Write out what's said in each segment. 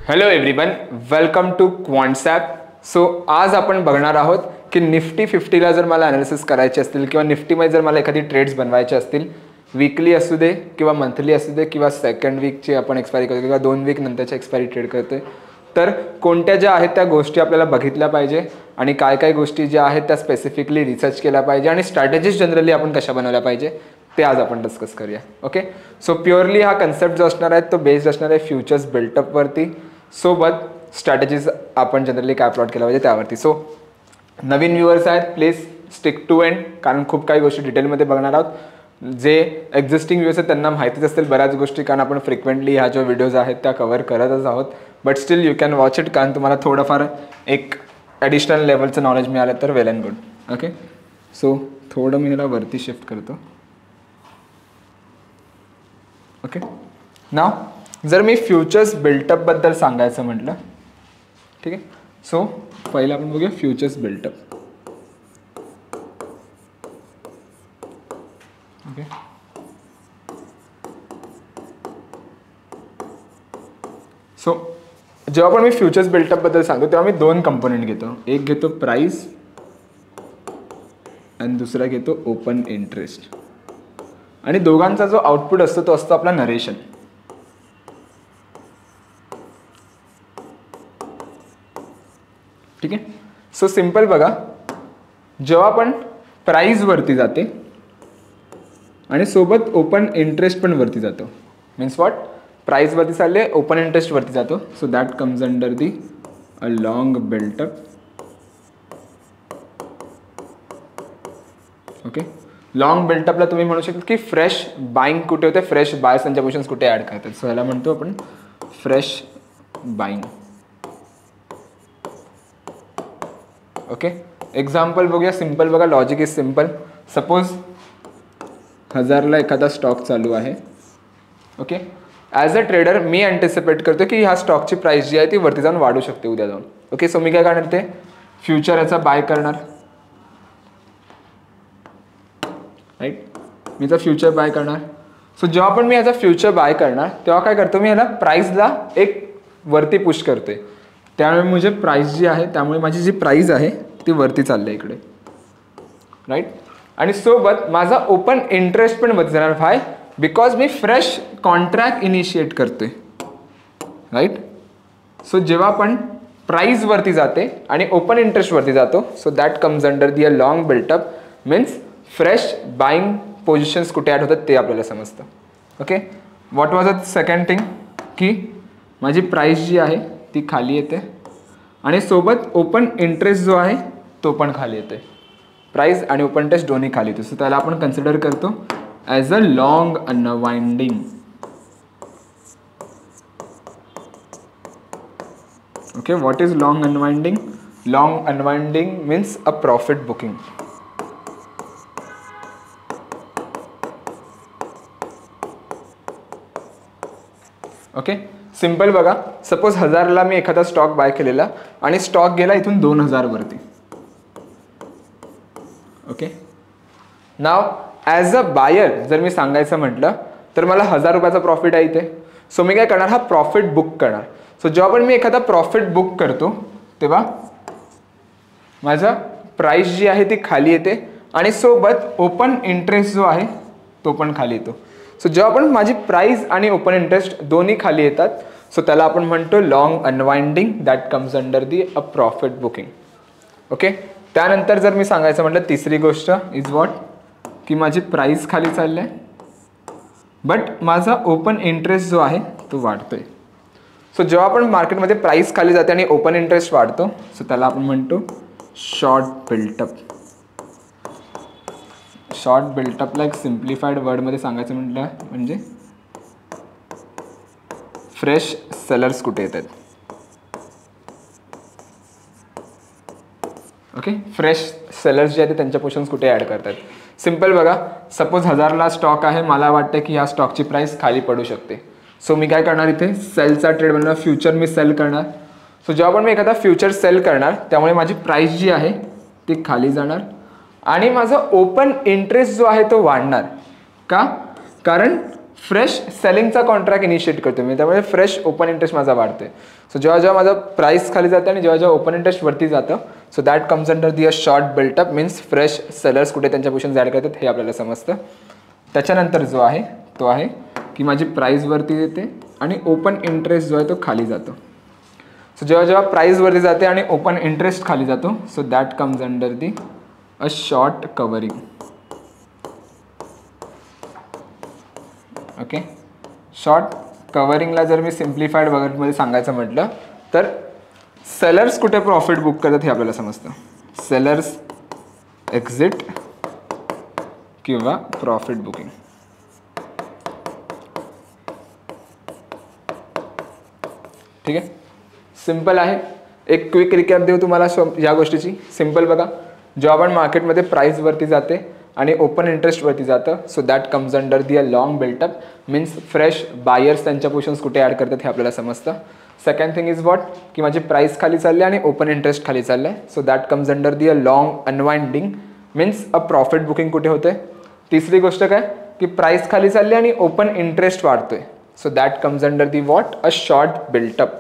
Hello everyone, welcome to Quantsapp. So आज आपण बघणार आहोत की निफ्टी 50ला जर मला ॲनालिसिस करायचे असतील किंवा निफ्टीमध्ये जर मला एखादी ट्रेड्स बनवायचे असतील, वीकली असू दे किंवा मंथली असू दे किंवा सेकंड वीकची आपण एक्सपायरी करतो किंवा 2 वीक नंतरची एक्सपायरी ट्रेड करतोय, तर कोणत्या ज्या आहेत त्या गोष्टी आपल्याला बघितल्या पाहिजे आणि काय काय गोष्टी ज्या आहेत त्या स्पेसिफिकली रिसर्च केल्या पाहिजे आणि स्ट्रॅटेजीज जनरली आपण कशा बनवल्या पाहिजे ते आज आपण डिस्कस करूया. ओके, सो प्युअरली हा कन्सेप्ट जो असणार आहे तो बेस्ड असणार आहे फ्युचर्स बिल्टअपवरती, सोबत स्ट्रॅटेजीज आपण जनरली काय प्लॉट केला पाहिजे त्यावरती. सो नवीन व्ह्युअर्स आहेत, प्लीज स्टिक टू एंड, कारण खूप काही गोष्टी डिटेलमध्ये बघणार आहोत. जे एक्झिस्टिंग व्ह्युअर्स आहेत त्यांना माहितीच असतील बऱ्याच गोष्टी, कारण आपण फ्रिक्वेंटली ह्या ज्या व्हिडिओज आहेत त्या कव्हर करतच आहोत. But still you can watch it, कारण तुम्हाला थोडंफार एक ॲडिशनल लेवलचं नॉलेज मिळालं तर वेल अँड गुड. ओके, सो थोडं मी याला वरती शिफ्ट करतो. ओके, नाव जर मी फ्युचर्स बिल्टअपबद्दल सांगायचं म्हटलं, ठीक आहे, सो पहिलं आपण बघूया फ्युचर्स बिल्टअप. ओके, सो जेव्हा पण मी फ्युचर्स बिल्टअपबद्दल सांगतो तेव्हा मी 2 कंपोनेंट घेतो. एक घेतो प्राइस आणि दुसरा घेतो ओपन इंटरेस्ट, आणि दोघांचा जो आउटपुट असतो तो असतो आपला नरेशन. ठीक आहे, सो सिंपल बघा, जेव्हा पण प्राइस वरती जाते आणि सोबत ओपन इंटरेस्ट पण वरती जातो, मीन्स व्हॉट, प्राइस वरती चालले, ओपन इंटरेस्ट वरती जातो, so that comes under the a long built up. Okay, long बिल्टअपला तुम्ही म्हणू शकता की फ्रेश बाईंग कुठे होते, फ्रेश बायस आणि पोझिशन्स कुठे ॲड करतात, सो ह्याला म्हणतो आपण फ्रेश बाईंग. ओके, एक्झाम्पल बघूया, सिंपल बघा, लॉजिक इज सिंपल. सपोज 1000ला एखादा स्टॉक चालू आहे. ओके, ॲज अ ट्रेडर मी अँटिसिपेट करतो की ह्या स्टॉकची प्राइस जी आहे ती वरती जाऊन वाढू शकते उद्या जाऊन. ओके, सो मी काय करणार, ते फ्युचर याचा बाय करणार. राईट, मी तर फ्युचर बाय करणार. सो जेव्हा पण मी याचा फ्युचर बाय करणार तेव्हा काय करतो, मी ह्याला प्राइसला एक वरती पुश करतोय, त्यामुळे म्हणजे प्राइस जी आहे, त्यामुळे माझी जी प्राइस आहे ती वरती चालली इकडे. राईट, आणि सोबत माझा ओपन इंटरेस्ट पण वरती जाणार. व्हाय? बिकॉज मी फ्रेश कॉन्ट्रॅक्ट इनिशिएट करतोय. राईट, सो जेव्हा पण प्राइस वरती जाते आणि ओपन इंटरेस्ट वरती जातो, so that comes under the a long built up, means fresh buying positions कुठे ॲड होतात ते आपल्याला समजतं. Okay, what was a second thing, की माझी प्राइस जी आहे ती खाली येते आणि सोबत ओपन इंटरेस्ट जो आहे तो पण खाली येते. प्राइस आणि ओपन इंटरेस्ट दोन्ही खाली येतो, सो त्याला आपण कन्सिडर करतो as a long unwinding. Okay, what is long unwinding? Long unwinding means a profit booking. Okay, simple बघा, सपोज 1000ला मी एखादा स्टॉक बाय केलेला आणि स्टॉक गेला इथून 2000 वरती. Okay, now as a buyer जर मी सांगायचं म्हटलं तर मला 1000 रुपयाचा प्रॉफिट आहे इथे. सो मी काय करणार, हा प्रॉफिट बुक करणार. सो जेव्हा पण मी एखादा प्रॉफिट बुक करतो तेव्हा माझा प्राइस जी आहे ती खाली येते आणि सोबत ओपन इंटरेस्ट जो आहे तो पण खाली येतो. सो जेव्हा पण माझी प्राइस आणि ओपन इंटरेस्ट दोन्ही खाली येतात, सो त्याला आपण म्हणतो long unwinding, that comes under the a profit booking. Okay, त्यानंतर जर मी सांगायचं म्हटलं तिसरी गोष्ट इज व्हॉट, की माझी प्राइस खाली चालली आहे बट माझा ओपन इंटरेस्ट जो आहे तो वाढतोय. सो जेव्हा पण मार्केटमध्ये प्राइस खाली जाते आणि ओपन इंटरेस्ट वाढतो, सो त्याला आपण म्हणतो शॉर्ट बिल्टअप. शॉर्ट बिल्टअपला एक सिम्प्लिफाईड वर्डमध्ये सांगायचं म्हटलं म्हणजे फ्रेश सेलर्स कुठे येतात. ओके, फ्रेश सेलर्स जे आहेत त्यांच्या पोझिशन्स कुठे ॲड करतात. सिंपल बघा, सपोज 1000ला स्टॉक आहे, मला वाटतं की ह्या स्टॉकची प्राइस खाली पडू शकते, सो मी काय करणार, इथे सेलचा ट्रेड बनवणार, फ्युचर मी सेल करणार. सो जेव्हा पण मी एखादा फ्युचर सेल करणार त्यामुळे माझी प्राइस जी आहे ती खाली जाणार आणि माझा ओपन इंटरेस्ट जो आहे तो वाढणार. का? कारण फ्रेश सेलिंगचा कॉन्ट्रॅक्ट इनिशिएट करतो मी, त्यामुळे फ्रेश ओपन इंटरेस्ट माझा वाढतोय. सो जेव्हा जेव्हा माझं प्राइस खाली जातं आणि जेव्हा जेव्हा ओपन इंटरेस्ट वरती जातं, so that comes under the a short built up. Means fresh sellers कुठे त्यांच्या पोझिशन ॲड करतात हे आपल्याला समजतं. त्याच्यानंतर जो आहे तो आहे की माझी प्राइस वरती येते आणि ओपन इंटरेस्ट जो आहे तो खाली जातो. सो जेव्हा जेव्हा प्राइस वरती जाते आणि ओपन इंटरेस्ट खाली जातो, so that comes under the a short covering. Okay, short कवरिंगला जर मी सिम्प्लिफाईड वर्डमध्ये सांगायचं म्हटलं तर सेलर्स कुठे प्रॉफिट बुक करतात हे आपल्याला समजतं. सेलर्स एक्झिट किंवा प्रॉफिट बुकिंग. ठीक आहे, सिम्पल आहे. एक क्विक रिकॅप देऊ तुम्हाला या गोष्टीची. सिम्पल बघा, जेव्हा आपण मार्केटमध्ये प्राइस वरती जाते आणि ओपन इंटरेस्ट वरती जातं, so that comes under the a long built up. Means fresh buyers त्यांच्या पोझिशन्स कुठे ॲड करतात हे आपल्याला समजतं. सेकंड थिंग इज वॉट की माझी प्राइस खाली चालली आणि ओपन इंटरेस्ट खाली चाललं आहे, so that comes under the a long unwinding. Means a profit booking कुठे होते. तिसरी गोष्ट काय की प्राइस खाली चालली आणि ओपन इंटरेस्ट वाढतोय, so that comes under the what a short built up.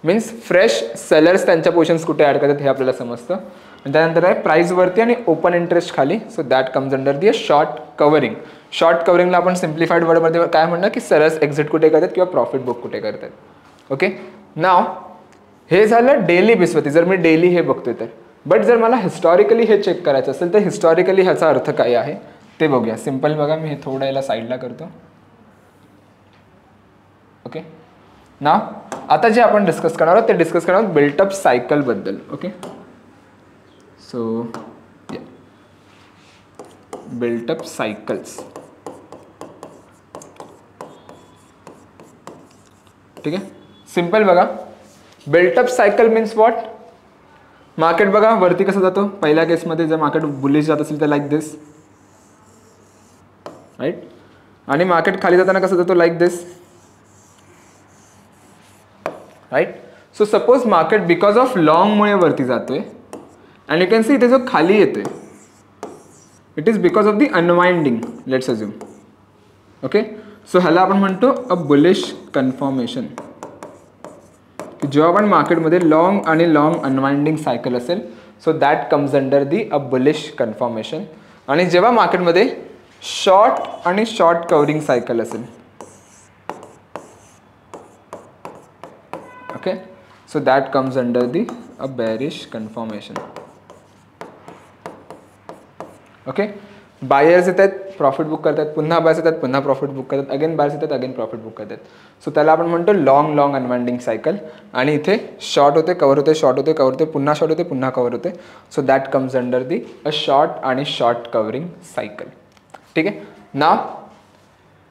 Means fresh sellers त्यांच्या पोझिशन्स कुठे ॲड करतात हे आपल्याला समजतं. आणि त्यानंतर आहे प्राइस वरती आणि ओपन इंटरेस्ट खाली, so that comes under the a short covering. Short कवरिंगला आपण सिम्प्लिफाईड वर्डमध्ये काय म्हणणार की सेलर्स एक्झिट कुठे करतात किंवा प्रॉफिट बुक कुठे करतात. ओके, नाव हे झालं डेली बेसवरती जर मी डेली हे बघतोय तर. बट जर मला हिस्टॉरिकली हे चेक करायचं असेल तर हिस्टॉरिकली ह्याचा अर्थ काय आहे ते बघूया. सिम्पल बघा, मी हे थोडं याला साईडला करतो. ओके, नाव आता जे आपण डिस्कस करणार आहोत ते डिस्कस करणार आहोत बिल्टअप सायकलबद्दल. Okay, so built up cycles. ठीक आहे, सिम्पल बघा, built up cycle means what. Market बघा वरती कसं जातो. पहिल्या केसमध्ये जर मार्केट बुलिश जात असेल तर लाईक दिस, राईट. आणि मार्केट खाली जाताना कसं जातो like this, right. So suppose market because of लॉंगमुळे वरती जातोय अँड यू कॅन सी इथे जो खाली येतोय it is because of the unwinding. Let's assume. Okay, so ह्याला आपण म्हणतो अ बुलिश कन्फर्मेशन. की जेव्हा आपण मार्केटमध्ये लॉंग आणि लॉंग अनवाइंडिंग सायकल असेल, so that comes under the a bullish confirmation. आणि जेव्हा मार्केटमध्ये शॉर्ट आणि शॉर्ट कवरिंग सायकल असेल, okay, so that comes under the a bearish confirmation. Okay, buyers येतात प्रॉफिट बुक करतात, पुन्हा बायर्स येतात पुन्हा प्रॉफिट बुक करतात, अगेन बायर्स येतात अगेन प्रॉफिट बुक करतात. सो त्याला आपण म्हणतो लॉंग लॉंग अनवाइंडिंग सायकल. आणि इथे शॉर्ट होते कवर होते, शॉर्ट होते कवर होते, पुन्हा शॉर्ट होते पुन्हा कवर होते. So that comes under the a short आणि शॉर्ट कवरिंग सायकल. ठीक आहे, नाव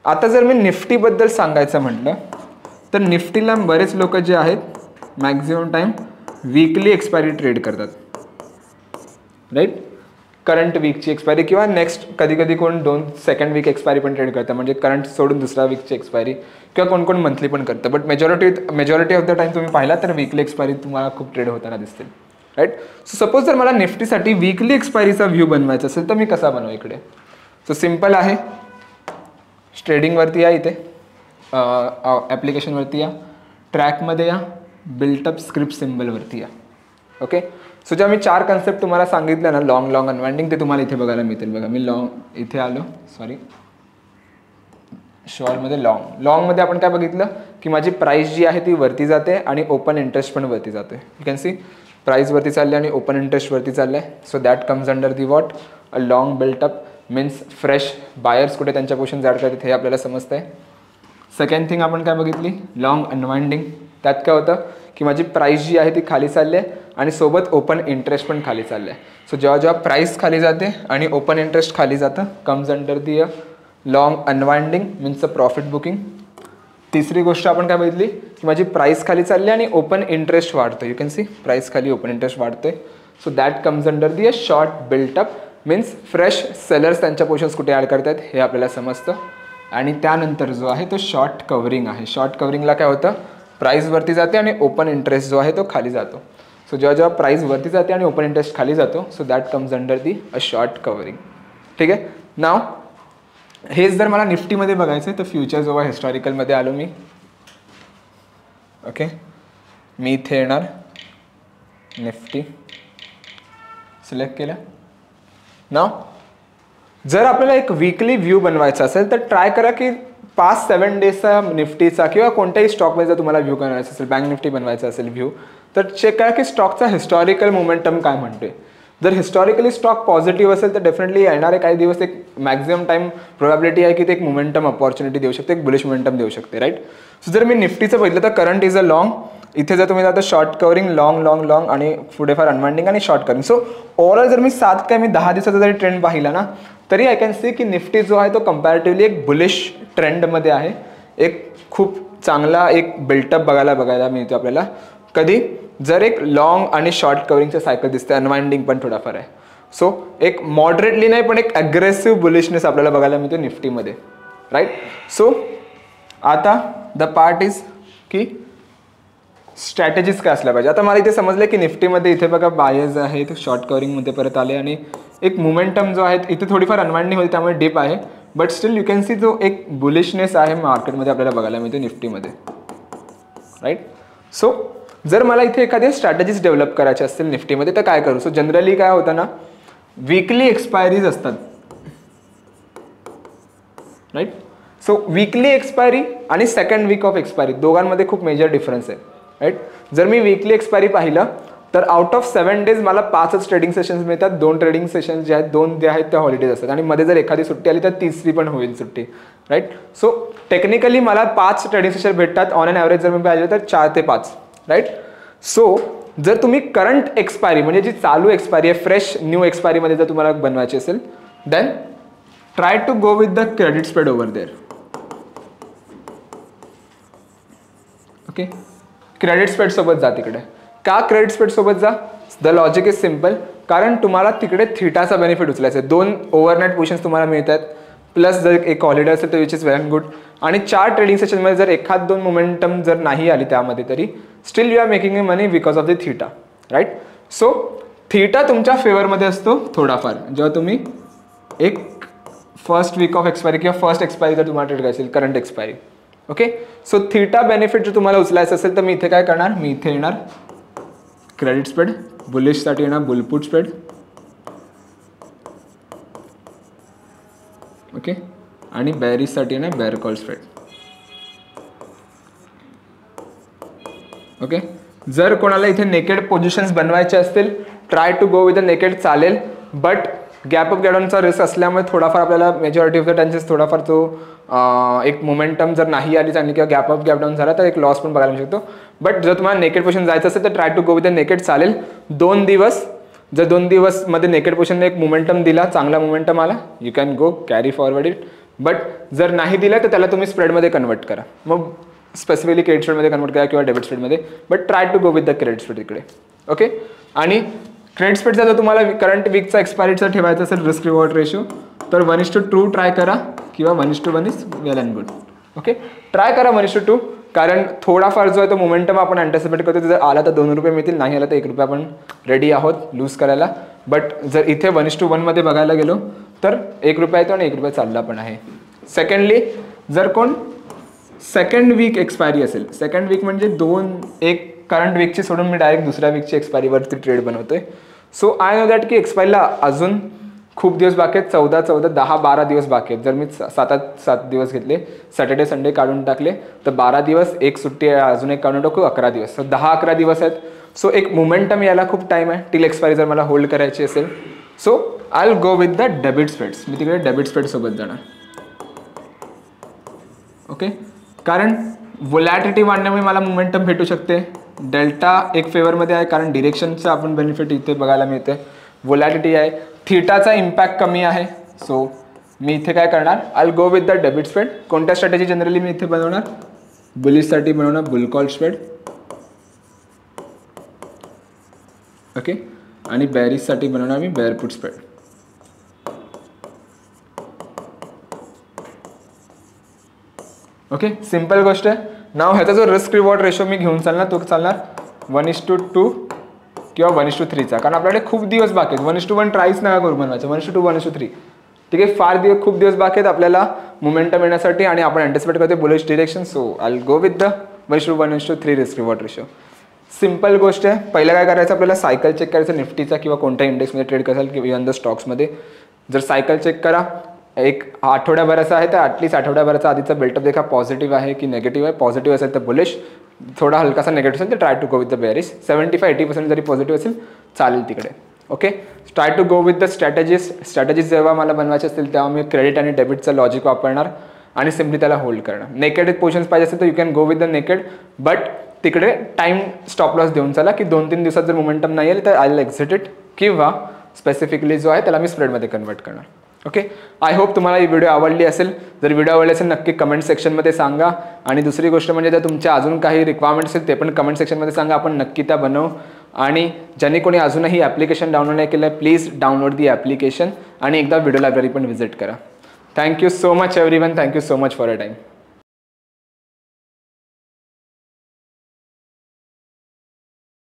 आता जर मी निफ्टीबद्दल सांगायचं म्हटलं तर निफ्टीला बरेच लोक जे आहेत maximum time weekly expiry trade करतात, राईट. करंट वीकची एक्सपायरी किंवा नेक्स्ट कधी कधी कोण सेकंड वीक एक्सपायरी पण ट्रेड करतं, म्हणजे करंट सोडून दुसऱ्या वीकची एक्सपायरी, किंवा कोण मंथली पण करतं. But majority of the time तुम्ही पाहिला तर वीकली एक्सपायरी तुम्हाला खूप ट्रेड होताना दिसतील, राईट. सो सपोज जर मला निफ्टीसाठी वीकली एक्सपायरीचा व्ह्यू बनवायचा असेल तर मी कसा बनवू इकडे. सो सिम्पल आहे, ट्रेडिंगवरती या, इथे ॲप्लिकेशनवरती या, ट्रॅकमध्ये या, बिल्टअप स्क्रिप्ट सिम्बलवरती या. ओके, सो जेव्हा मी 4 कन्सेप्ट तुम्हाला सांगितलं ना, लॉंग लॉंग अनवाइंडिंग, ते तुम्हाला इथे बघायला मिळतील. बघा मी लॉंग इथे आलो, सॉरी शॉर्टमध्ये लॉंगमध्ये आपण काय बघितलं की माझी प्राइस जी आहे ती वरती जाते आणि ओपन इंटरेस्ट पण वरती जाते. यू कॅन सी प्राइस वरती चालली आणि ओपन इंटरेस्ट वरती चाललं आहे. So that comes under the what a long built up. Means fresh buyers कुठे त्यांच्या पोझिशन ॲड करतात हे आपल्याला समजतं आहे. सेकंड थिंग आपण काय बघितली, लॉंग अनवाइंडिंग. त्यात काय होतं की माझी प्राइस जी आहे ती खाली चालली आहे आणि सोबत ओपन इंटरेस्ट पण खाली चाललं आहे. सो जेव्हा जेव्हा प्राइस खाली जाते आणि ओपन इंटरेस्ट खाली जातं, comes under the a long unwinding means a profit booking. तिसरी गोष्ट आपण काय बघितली की माझी प्राइस खाली चालली आणि ओपन इंटरेस्ट वाढतो. यू कॅन सी प्राइस खाली ओपन इंटरेस्ट वाढतोय. So that comes under the a short built up. Means fresh sellers त्यांच्या पोझिशन्स कुठे ॲड करतात हे आपल्याला समजतं. आणि त्यानंतर जो आहे तो शॉर्ट कवरिंग आहे. शॉर्ट कवरिंगला काय होतं, प्राइस वरती जाते आणि ओपन इंटरेस्ट जो आहे तो खाली जातो. सो जेव्हा जेव्हा प्राइस वरती जाते आणि ओपन इंटरेस्ट खाली जातो, so that comes under the a short covering. ठीक आहे, नाव हेच जर मला निफ्टीमध्ये बघायचं आहे तर फ्युचर्स ओव्हर हिस्टॉरिकलमध्ये आलो मी. ओके, मी इथे येणार, निफ्टी सिलेक्ट केलं. नाव जर आपल्याला एक वीकली व्ह्यू बनवायचा असेल तर ट्राय करा की 5-7 डेजचा निफ्टीचा किंवा कोणत्याही स्टॉकमध्ये जर तुम्हाला व्ह्यू करायचा असेल, बँक निफ्टी बनवायचा असेल व्ह्यू, तर चेक करा की स्टॉकचा हिस्टॉरिकल मोमेंटम काय म्हणतोय. जर हिस्टॉरिकली स्टॉक पॉझिटिव्ह असेल तर डेफिनेटली येणारे काही दिवस एक मॅक्झिमम टाइम प्रोबॅबिलिटी आहे की ते एक मोमेंटम अपॉर्च्युनिटी देऊ शकते, एक बुलिश मोमेंटम देऊ शकते, राईट. सो जर मी निफ्टीचं बघितलं तर करंट इज अ लॉंग, इथे जर तुम्ही आता short covering, long long long आणि पुढे फार अनवाइंडिंग आणि शॉर्ट कवरिंग. सो ओव्हरऑल जर मी 10 दिवसाचा जरी ट्रेंड पाहिला ना तरी आय कॅन सी की निफ्टी जो आहे तो कंपॅरेटिव्हली एक बुलिश ट्रेंडमध्ये आहे. एक खूप चांगला एक बिल्टअप बघायला मिळतो आपल्याला. कधी जर एक लॉंग आणि शॉर्ट कवरिंगचं सायकल दिसते, अनवाइंडिंग पण थोडाफार आहे. सो एक मॉडरेटली नाही पण एक अग्रेसिव्ह बुलिशनेस आपल्याला बघायला मिळतो निफ्टीमध्ये, राईट. सो आता द पार्ट इज की स्ट्रॅटेजीज काय असल्या पाहिजे. आता मला इथे समजलं की निफ्टीमध्ये इथे बघा बायर्स आहेत, शॉर्ट कवरिंगमध्ये परत आले आणि एक मोमेंटम जो आहे इथे थोडीफार अनवाइंडिंग होती त्यामुळे डिप आहे, but still you can see जो एक बुलिशनेस आहे मार्केटमध्ये आपल्याला बघायला मिळते निफ्टीमध्ये, राईट. सो जर मला इथे एखाद्या स्ट्रॅटेजीज डेव्हलप करायचे असतील निफ्टीमध्ये तर काय करू. सो जनरली काय होतं ना, वीकली एक्सपायरीज असतात, राईट. सो वीकली एक्सपायरी आणि सेकंड वीक ऑफ एक्सपायरी दोघांमध्ये खूप मेजर डिफरन्स आहे, राईट. जर मी वीकली एक्सपायरी पाहिलं तर आउट ऑफ 7 डेज मला 5च ट्रेडिंग सेशन्स मिळतात. 2 ट्रेडिंग सेशन्स जे आहेत, 2 जे आहेत त्या हॉलिडेज असतात आणि मध्ये जर एखादी सुट्टी आली तर तिसरी पण होईल सुट्टी, राईट. सो टेक्निकली मला 5 ट्रेडिंग सेशन भेटतात ऑन अन ॲव्हरेज. जर मी पाहिलं तर 4 ते 5, राईट. सो जर तुम्ही करंट एक्सपायरी म्हणजे जी चालू एक्सपायरी आहे, फ्रेश न्यू एक्सपायरीमध्ये जर तुम्हाला बनवायची असेल then try to go with the credit spread over there. Okay, credit spread सोबत जा तिकडे. का क्रेडिट स्प्रेड सोबत जा? The logic is simple. कारण तुम्हाला तिकडे थिटाचा बेनिफिट उचलायचा आहे. 2 ओव्हरनाईट पोझिशन्स तुम्हाला मिळतात, प्लस जर एक हॉलिडे असेल तर विच इज व्हेरी गुड. आणि 4 ट्रेडिंग सेशनमध्ये जर 1-2 मोमेंटम जर नाही आली त्यामध्ये तरी still you are making a money because of the theta, right. So theta तुमच्या फेवरमध्ये असतो थोडाफार जेव्हा तुम्ही एक फर्स्ट वीक ऑफ एक्सपायरी किंवा फर्स्ट एक्सपायरी जर तुम्हाला ट्रेड करायची असेल, current expiry. Okay, so theta benefit जर तुम्हाला उचलायचं असेल तर मी इथे काय करणार, मी इथे येणार क्रेडिट स्प्रेड, बुलिशसाठी येणार बुलपुट स्प्रेड. ओके, आणि बॅरिससाठी येणार बेअर कॉल स्प्रेड. ओके, जर कोणाला इथे नेकेड पोझिशन्स बनवायचे असतील try to go with the naked चालेल, बट गॅप अप गॅडाऊनचा रिस्क असल्यामुळे थोडाफार आपल्याला मेजॉरिटी ऑफ द टाइम्स थोडाफार तो एक मोमेंटम जर नाही आली चांगली किंवा गॅप अप गॅप डाऊन झाला तर एक लॉस पण बघायला मिळू शकतो. बट जर तुम्हाला नेकेड पोझिशन जायचं असेल तर try to go with the naked चालेल. 2 दिवस जर 2 दिवसमध्ये नेकेड पोझिशनने एक मोमेंटम दिला, चांगला मोमेंटम आला, you can go carry forward it. But जर नाही दिलं तर त्याला तुम्ही स्प्रेडमध्ये कन्वर्ट करा, मग स्पेसिफिकली क्रेडिट स्प्रेडमध्ये कन्वर्ट करा किंवा डेबिट स्प्रेडमध्ये, but try to go with the credit spread इकडे. ओके, आणि क्रेडिट स्प्रेडचा जर तुम्हाला करंट वीकचा एक्सपायरीचा ठेवायचा असेल रिस्क रिवॉर्ड रेशो तर 1:2 ट्राय करा किंवा 1:1 is well and good. Okay, try करा 1:2, कारण थोडाफार जो आहे तो मोमेंटम आपण अँटिसिपेट करतो. जर आला तर 2 रुपये मिळतील, नाही आला तर 1 रुपया आपण रेडी आहोत लूज करायला. बट जर इथे 1:1 मध्ये बघायला गेलो तर 1 रुपया येतो आणि 1 रुपया चालला पण आहे. सेकंडली, जर कोण सेकंड वीक एक्सपायरी असेल, सेकंड वीक म्हणजे 1 करंट वीकची सोडून मी डायरेक्ट दुसऱ्या वीकची एक्सपायरीवरती ट्रेड बनवतोय. सो आय नो दॅट की एक्सपायरीला अजून खूप दिवस बाकी आहेत, 14, 10-12 दिवस बाकी आहेत. जर मी 7 दिवस घेतले, सॅटर्डे संडे काढून टाकले तर 12 दिवस, एक सुट्टी अजून एक काढून टाकू 11 दिवस, सो 10-11 दिवस आहेत. सो एक मोमेंटम यायला खूप टाईम आहे टिल एक्सपायरी जर मला होल्ड करायची असेल. So I will go with the debit spreads. मी तिकडे डेबिट स्प्रेडसोबत जाणार. ओके, कारण व्होलॅटिलिटी वाढण्यामुळे मला मोमेंटम भेटू शकते. डेल्टा एक फेवरमध्ये आहे कारण डिरेक्शनचं आपण बेनिफिट इथे बघायला मिळते. व्होलॅटिलिटी आहे, थिटाचा इम्पॅक्ट कमी आहे. सो मी इथे काय करणार, I will go with the debit spread. कोणत्या स्ट्रॅटेजी जनरली मी इथे बनवणार, बुलिशसाठी बनवणार बुल कॉल स्प्रेड. ओके, आणि बॅरिससाठी बनवणार मी bear put spread. Okay, simple गोष्ट आहे. नाव ह्याचा जो रिस्क रिवॉर्ड रेशो मी घेऊन चालणार तो चालणार 1:2 किंवा 1:3चा, कारण आपल्याकडे खूप दिवस बाकी आहेत. 1:1 ट्राईच नका करू बनवायचं, 1:2, 1:3 ठीक आहे. खूप दिवस बाकी आहेत आपल्याला मोमेंटम येण्यासाठी आणि आपण अँटिसिपेट करतो bullish direction. So I go with the 1:3 risk reward ratio. Simple गोष्ट आहे. पहिलं काय करायचं, आपल्याला सायकल चेक करायचं निफ्टीचा किंवा कोणत्या इंडेक्समध्ये ट्रेड कराल किंवा इव्हन द स्टॉक्समध्ये. जर सायकल चेक करा, एक आठवड्याभराचा आहे तर ॲटलीस्ट आठवड्याभराचा आधीचा बिल्टअप देखा पॉझिटिव्ह आहे की निगेटिव्ह आहे. पॉझिटिव्ह असेल तर बुलिश, थोडा हलकासा निगेटिव्ह असेल तर try to go with the bearish. 75-80% जरी पॉझिटिव्ह असेल चालेल तिकडे. Okay, try to go with the strategies जेव्हा मला बनवायचे असतील तेव्हा मी क्रेडिट आणि डेबिटचं लॉजिक वापरणार आणि सिम्पली त्याला होल्ड करणार. नेकेड पोझिशन्स पाहिजे असेल तर you can go with the naked, but तिकडे टाईम स्टॉप लॉस देऊन चला की 2-3 दिवसात जर मोमेंटम नाही आली तर आय विल एक्झिट इट, किंवा स्पेसिफिकली जो आहे त्याला मी स्प्रेडमध्ये कन्वर्ट करणार. ओके, आय होप तुम्हाला ही व्हिडिओ आवडली असेल. जर व्हिडिओ आवडली असेल नक्की कमेंट सेक्शनमध्ये सांगा. आणि दुसरी गोष्ट म्हणजे जर तुमच्या अजून काही रिक्वायरमेंट असेल ते पण कमेंट सेक्शनमध्ये सांगा, आपण नक्की त्या बनवू. आणि ज्यांनी कोणी अजूनही ॲप्लिकेशन डाउनलोड नाही केलं आहे प्लीज डाउनलोड दी ॲप्लिकेशन आणि एकदा व्हिडिओ लायब्ररी पण व्हिजिट करा. Thank you so much everyone. Thank you so much for a time.